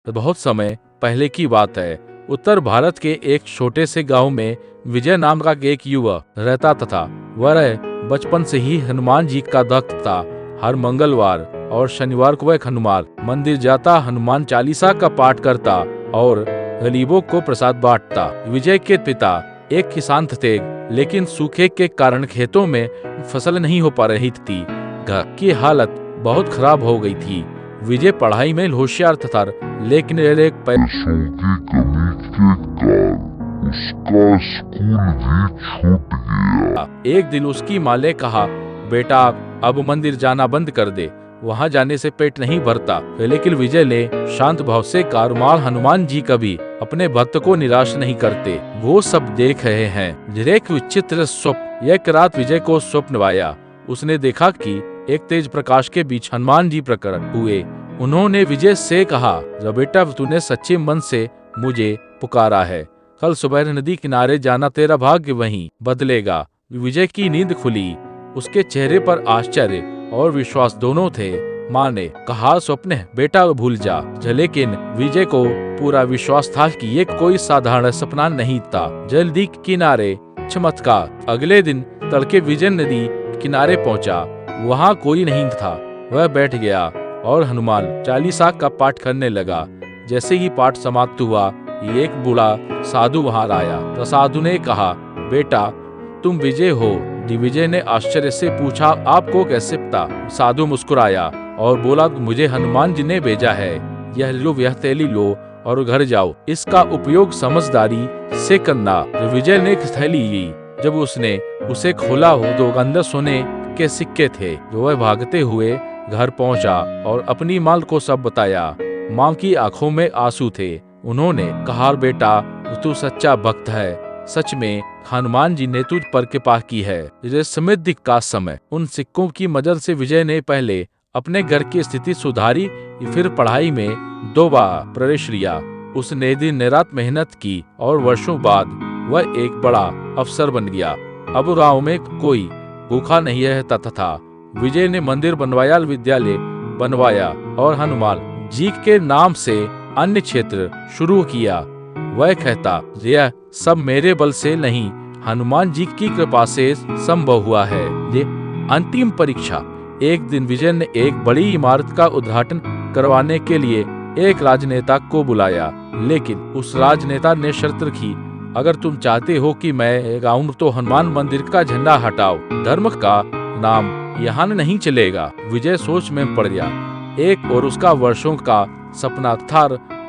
बहुत समय पहले की बात है। उत्तर भारत के एक छोटे से गांव में विजय नाम का एक युवा रहता तथा वह बचपन से ही हनुमान जी का भक्त था। हर मंगलवार और शनिवार को वह हनुमान मंदिर जाता, हनुमान चालीसा का पाठ करता और गरीबों को प्रसाद बांटता। विजय के पिता एक किसान थे, लेकिन सूखे के कारण खेतों में फसल नहीं हो पा रही थी। घर की हालत बहुत खराब हो गई थी। विजय पढ़ाई में होशियार था, लेकिन एक पैसों की कमी के कारण उसका स्कूल भी छूट गया। एक दिन उसकी माँ ने कहा, बेटा अब मंदिर जाना बंद कर दे, वहाँ जाने से पेट नहीं भरता। लेकिन विजय ने शांत भाव से कहा, हनुमान जी कभी अपने भक्त को निराश नहीं करते, वो सब देख रहे हैं। एक विचित्र स्वप्न। एक रात विजय को स्वप्न आया। उसने देखा कि एक तेज प्रकाश के बीच हनुमान जी प्रकट हुए। उन्होंने विजय से कहा, बेटा तूने सच्चे मन से मुझे पुकारा है, कल सुबह नदी किनारे जाना, तेरा भाग्य वहीं बदलेगा। विजय की नींद खुली। उसके चेहरे पर आश्चर्य और विश्वास दोनों थे। माँ ने कहा, स्वप्न है बेटा, भूल जा। लेकिन विजय को पूरा विश्वास था कि ये कोई साधारण सपना नहीं था। जल्दी किनारे चमत्कार। अगले दिन तड़के विजय नदी किनारे पहुंचा। वहाँ कोई नहीं था। वह बैठ गया और हनुमान चालीसा का पाठ करने लगा। जैसे ही पाठ समाप्त हुआ, एक बूढ़ा साधु वहां आया। साधु ने कहा, बेटा तुम विजय हो? विजय ने आश्चर्य से पूछा, आपको कैसे पता? साधु मुस्कुराया और बोला, मुझे हनुमान जी ने भेजा है। यह लो, यह थैली लो और घर जाओ। इसका उपयोग समझदारी से करना। विजय ने थैली ली। जब उसने उसे खोला हो तो अंदर सोने के सिक्के थे। वह भागते हुए घर पहुंचा और अपनी माँ को सब बताया। माँ की आंखों में आंसू थे। उन्होंने कहा, बेटा तू सच्चा भक्त है, सच में हनुमान जी ने तुझ पर कृपा की है। समृद्धि का समय। उन सिक्कों की मदद से विजय ने पहले अपने घर की स्थिति सुधारी, फिर पढ़ाई में 2 बार प्रवेश लिया। उसने दिन रात मेहनत की और वर्षों बाद वह एक बड़ा अफसर बन गया। अब गांव में कोई भूखा नहीं रहता था। विजय ने मंदिर बनवाया, विद्यालय बनवाया और हनुमान जी के नाम से अन्य क्षेत्र शुरू किया। वह कहता, यह सब मेरे बल से नहीं, हनुमान जी की कृपा से संभव हुआ है। ये अंतिम परीक्षा। एक दिन विजय ने एक बड़ी इमारत का उद्घाटन करवाने के लिए एक राजनेता को बुलाया, लेकिन उस राजनेता ने शर्त रखी, अगर तुम चाहते हो कि मैं गाऊं तो हनुमान मंदिर का झंडा हटाओ, धर्म का नाम यहाँ नहीं चलेगा। विजय सोच में पड़ गया। एक और उसका वर्षों का सपना था,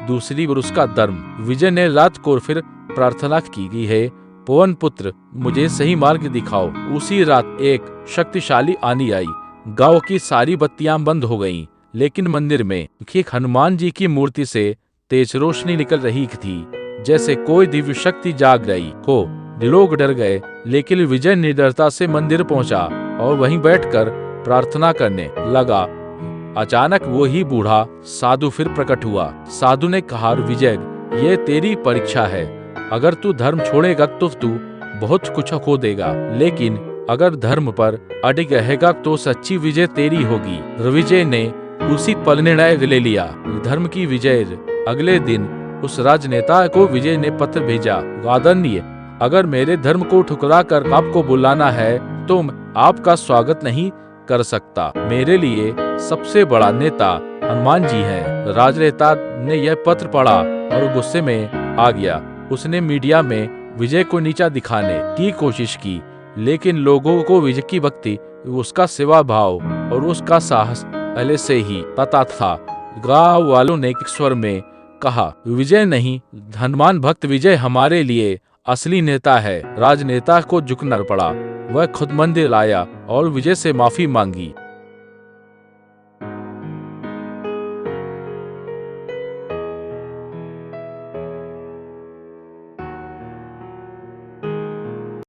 दूसरी ओर उसका धर्म। विजय ने रात को फिर प्रार्थना की है, पवन पुत्र मुझे सही मार्ग दिखाओ। उसी रात एक शक्तिशाली आंधी आई। गांव की सारी बत्तियां बंद हो गईं, लेकिन मंदिर में एक हनुमान जी की मूर्ति से तेज रोशनी निकल रही थी, जैसे कोई दिव्य शक्ति जाग रही हो। लोग डर गए, लेकिन विजय निडरता से मंदिर पहुंचा और वहीं बैठकर प्रार्थना करने लगा। अचानक वो ही बूढ़ा साधु फिर प्रकट हुआ। साधु ने कहा, विजय ये तेरी परीक्षा है। अगर तू धर्म छोड़ेगा तो तू बहुत कुछ खो देगा, लेकिन अगर धर्म पर अडिग रहेगा तो सच्ची विजय तेरी होगी। विजय ने उसी पल निर्णय ले लिया, धर्म की विजय। अगले दिन उस राजनेता को विजय ने पत्र भेजा, आदरणीय, अगर मेरे धर्म को ठुकरा कर आपको बुलाना है तो आपका स्वागत नहीं कर सकता। मेरे लिए सबसे बड़ा नेता हनुमान जी हैं। राजनेता ने यह पत्र पढ़ा और गुस्से में आ गया। उसने मीडिया में विजय को नीचा दिखाने की कोशिश की, लेकिन लोगों को विजय की भक्ति, उसका सेवा भाव और उसका साहस पहले से ही पता था। गांव वालों ने एक स्वर में कहा, विजय नहीं, हनुमान भक्त विजय हमारे लिए असली नेता है। राजनेता को झुकना पड़ा। वह खुद मंदिर आया और विजय से माफी मांगी।